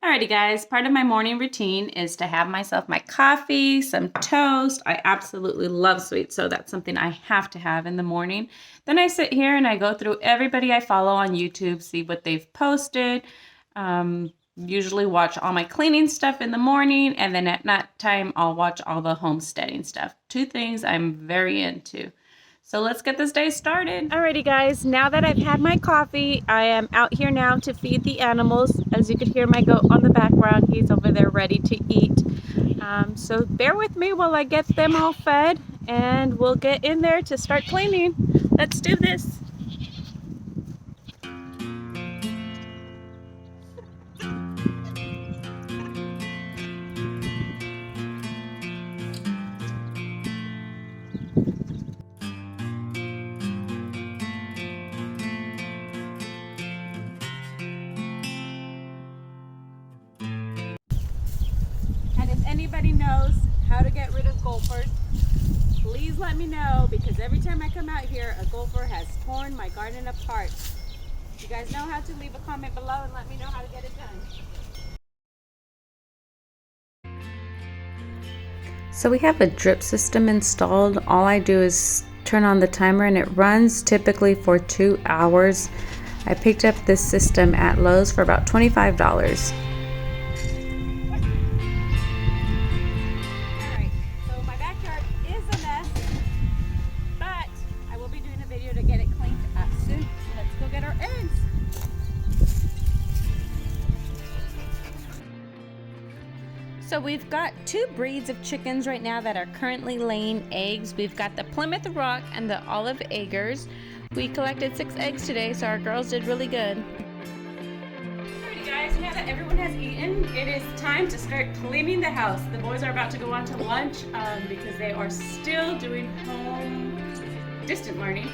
Alrighty guys, part of my morning routine is to have myself my coffee, some toast. I absolutely love sweets, so that's something I have to have in the morning. Then I sit here and I go through everybody I follow on YouTube, see what they've posted. Usually watch all my cleaning stuff in the morning, and then at night time I'll watch all the homesteading stuff. Two things I'm very into. So let's get this day started. Alrighty guys, now that I've had my coffee, I am out here now to feed the animals. As you could hear my goat on the background, he's over there ready to eat. So bear with me while I get them all fed, and we'll get in there to start cleaning. Let's do this. And if anybody knows how to get rid of gophers, please let me know, because every time I come out here, a gopher has torn my garden apart. You guys know how to leave a comment below and let me know how to get it done. So we have a drip system installed. All I do is turn on the timer and it runs typically for 2 hours. I picked up this system at Lowe's for about $25. So we've got two breeds of chickens right now that are currently laying eggs. We've got the Plymouth Rock and the Olive Eggers. We collected 6 eggs today, so our girls did really good. Alrighty guys, now that everyone has eaten, it is time to start cleaning the house. The boys are about to go on to lunch because they are still doing home distant learning.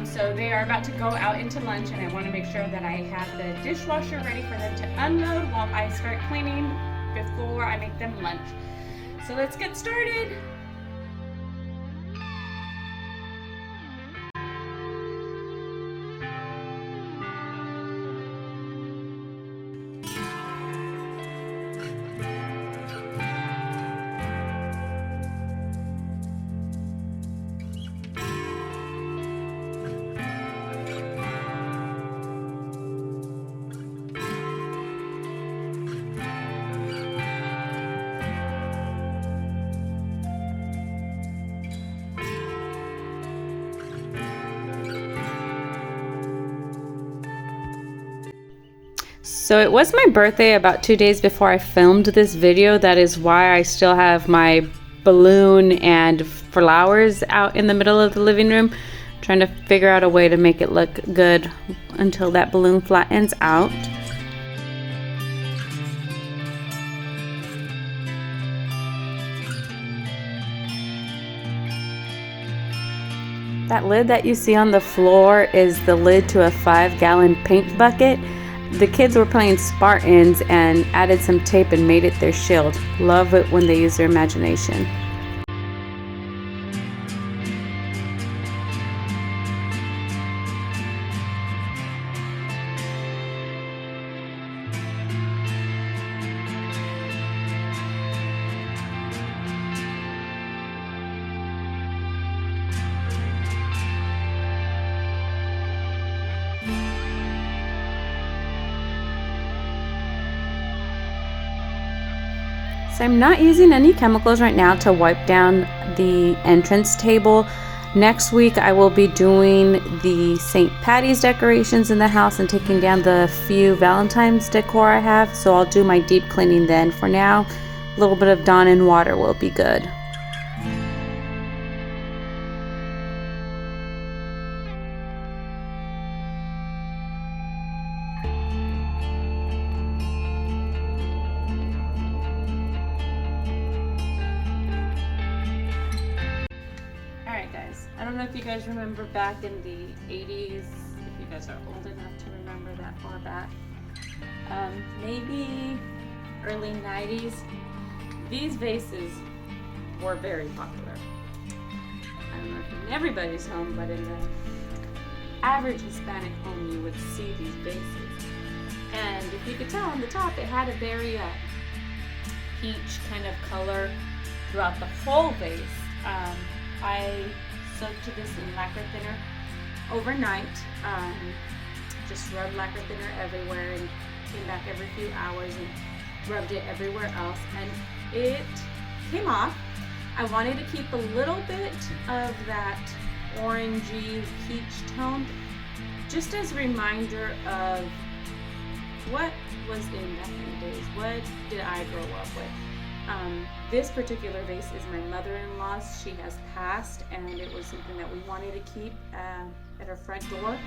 So they are about to go out into lunch, and I want to make sure that I have the dishwasher ready for them to unload while I start cleaning before I make them lunch. So let's get started. So it was my birthday about 2 days before I filmed this video. That is why I still have my balloon and flowers out in the middle of the living room. I'm trying to figure out a way to make it look good until that balloon flattens out. That lid that you see on the floor is the lid to a 5-gallon paint bucket. The kids were playing Spartans and added some tape and made it their shield. Love it when they use their imagination. So I'm not using any chemicals right now to wipe down the entrance table. Next week I will be doing the St. Patty's decorations in the house and taking down the few Valentine's decor I have. So I'll do my deep cleaning then. For now, a little bit of Dawn and water will be good. I don't know if you guys remember back in the 80s, if you guys are old enough to remember that far back, maybe early 90s, these vases were very popular. I don't know if in everybody's home, but in the average Hispanic home you would see these vases. And if you could tell on the top, it had a very peach kind of color throughout the whole vase. I soaked this in lacquer thinner overnight. Just rubbed lacquer thinner everywhere and came back every few hours and rubbed it everywhere else, and it came off. I wanted to keep a little bit of that orangey peach tone, just as a reminder of what was in back in the days. What did I grow up with? This particular vase is my mother-in-law's. She has passed, and it was something that we wanted to keep at our front door.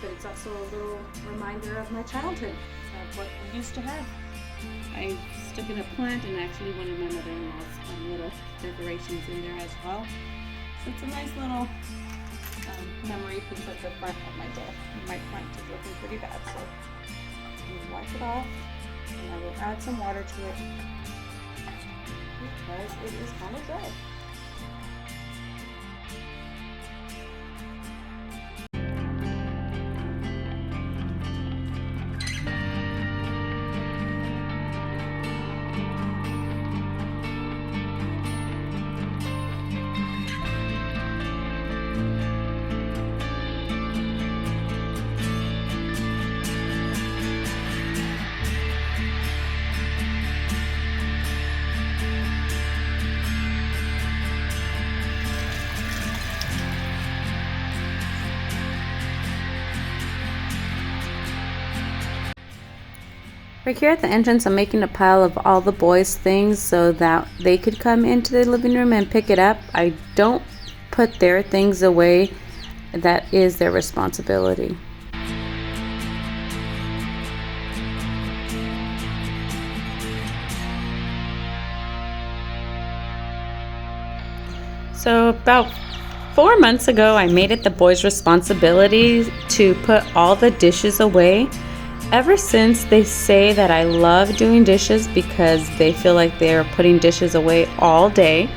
But it's also a little reminder of my childhood, of what we used to have. I stuck in a plant and actually one of my mother-in-law's little decorations in there as well. So it's a nice little memory piece at the front of my door. My plant is looking pretty bad, so I'm going to wipe it off, and I will add some water to it because it is kind of dry. Right here at the entrance, I'm making a pile of all the boys' things so that they could come into the living room and pick it up. I don't put their things away. That is their responsibility. So about 4 months ago, I made it the boys' responsibility to put all the dishes away. Ever since, they say that I love doing dishes because they feel like they're putting dishes away all day.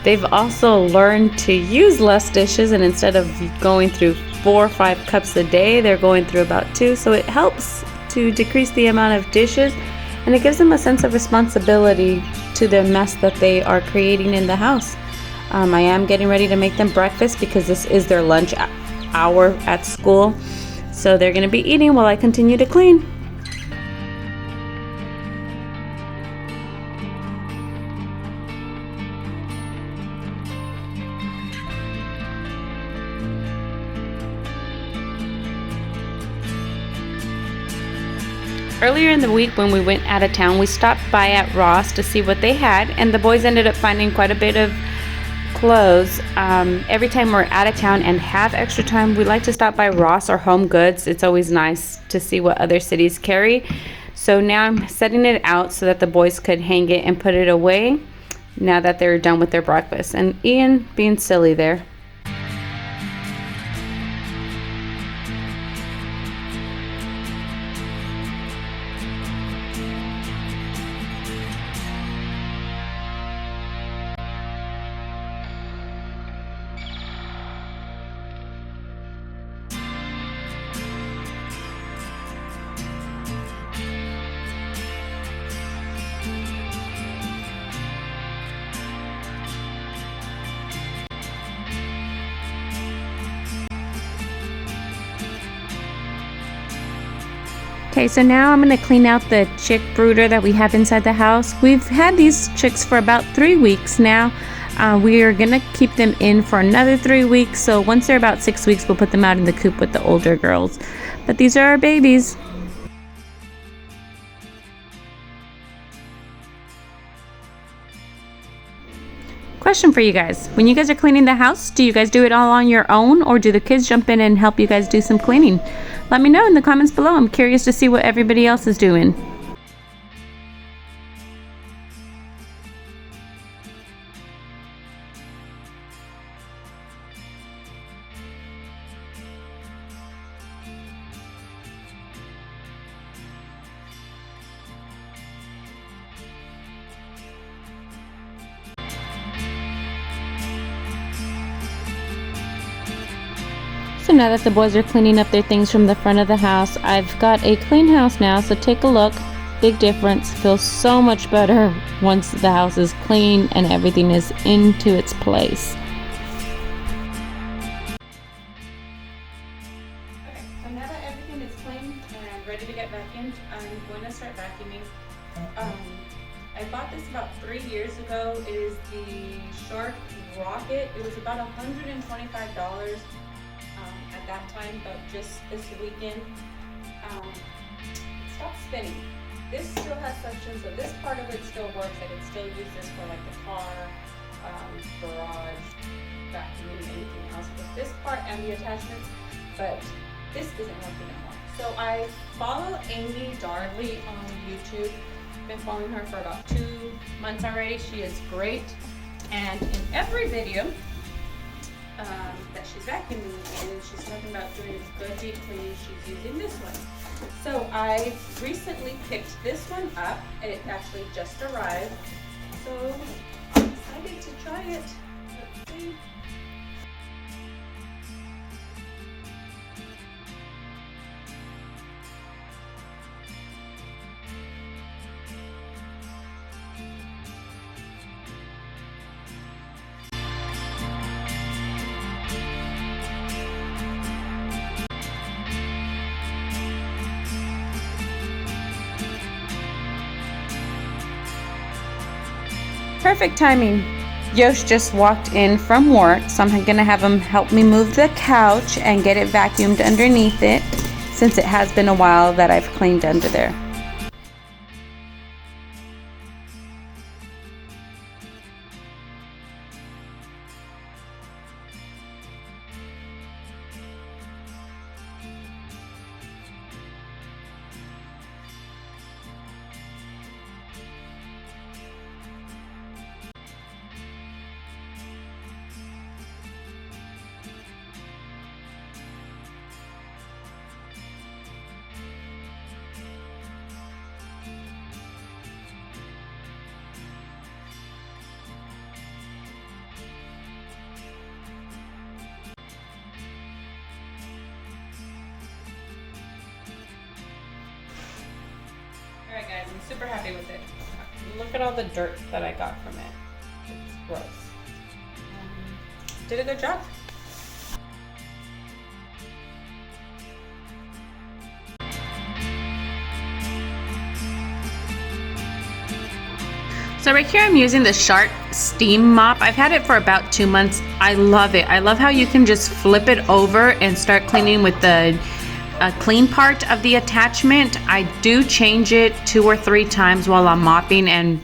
They've also learned to use less dishes, and instead of going through 4 or 5 cups a day, they're going through about 2. So it helps to decrease the amount of dishes, and it gives them a sense of responsibility to the mess that they are creating in the house. I am getting ready to make them breakfast because this is their lunch hour at school. So they're going to be eating while I continue to clean. Earlier in the week when we went out of town, we stopped by at Ross to see what they had, and the boys ended up finding quite a bit of clothes. Every time we're out of town and have extra time, we like to stop by Ross or Home Goods. It's always nice to see what other cities carry. So now I'm setting it out so that the boys could hang it and put it away now that they're done with their breakfast. And Ian being silly there. Okay, so now I'm going to clean out the chick brooder that we have inside the house. We've had these chicks for about 3 weeks now. We are going to keep them in for another 3 weeks. So once they're about 6 weeks, we'll put them out in the coop with the older girls. But these are our babies. Question for you guys. When you guys are cleaning the house, do you guys do it all on your own, or do the kids jump in and help you guys do some cleaning? Let me know in the comments below. I'm curious to see what everybody else is doing. So so now that the boys are cleaning up their things from the front of the house, I've got a clean house now, so take a look. Big difference. Feels so much better once the house is clean and everything is into its place. Okay, so now that everything is clean and ready to get vacuumed, I'm going to start vacuuming. I bought this about 3 years ago. It is the Shark Rocket. It was about $125 at that time, but just this weekend, it stopped spinning. This still has suction, so this part of it still works. I can still use this for like the car, garage, vacuuming, anything else with this part and the attachments, but this isn't working anymore. So I follow Amy Darley on YouTube. Been following her for about 2 months already. She is great, and in every video that she's vacuuming and she's talking about doing a good deep clean, she's using this one. So I recently picked this one up. It actually just arrived, so I'm excited to try it. Let's see. Perfect timing. Yosh just walked in from work, so I'm gonna have him help me move the couch and get it vacuumed underneath it, since it has been a while that I've cleaned under there. Alright guys, I'm super happy with it. Look at all the dirt that I got from it. It's gross. Did a good job. So right here I'm using the Shark Steam Mop. I've had it for about 2 months. I love it. I love how you can just flip it over and start cleaning with the clean part of the attachment. I do change it 2 or 3 times while I'm mopping and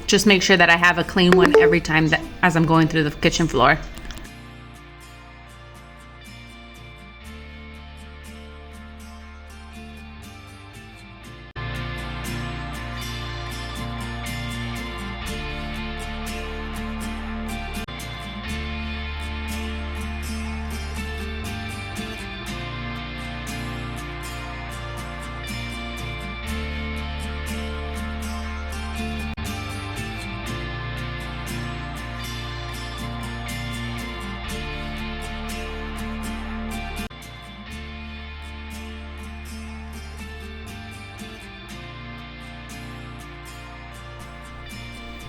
just make sure that I have a clean one every time that as I'm going through the kitchen floor.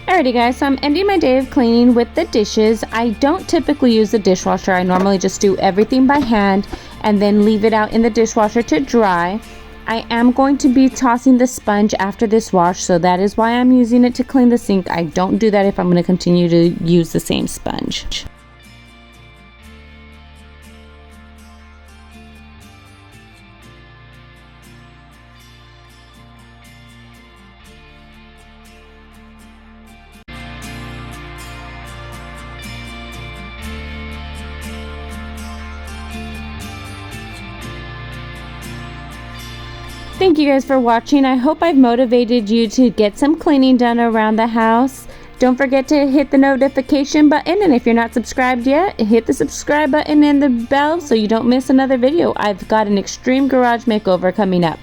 Alrighty guys, so I'm ending my day of cleaning with the dishes. I don't typically use the dishwasher. I normally just do everything by hand and then leave it out in the dishwasher to dry. I am going to be tossing the sponge after this wash, so that is why I'm using it to clean the sink. I don't do that if I'm going to continue to use the same sponge. Thank you guys for watching. I hope I've motivated you to get some cleaning done around the house. Don't forget to hit the notification button, and if you're not subscribed yet, hit the subscribe button and the bell so you don't miss another video. I've got an extreme garage makeover coming up.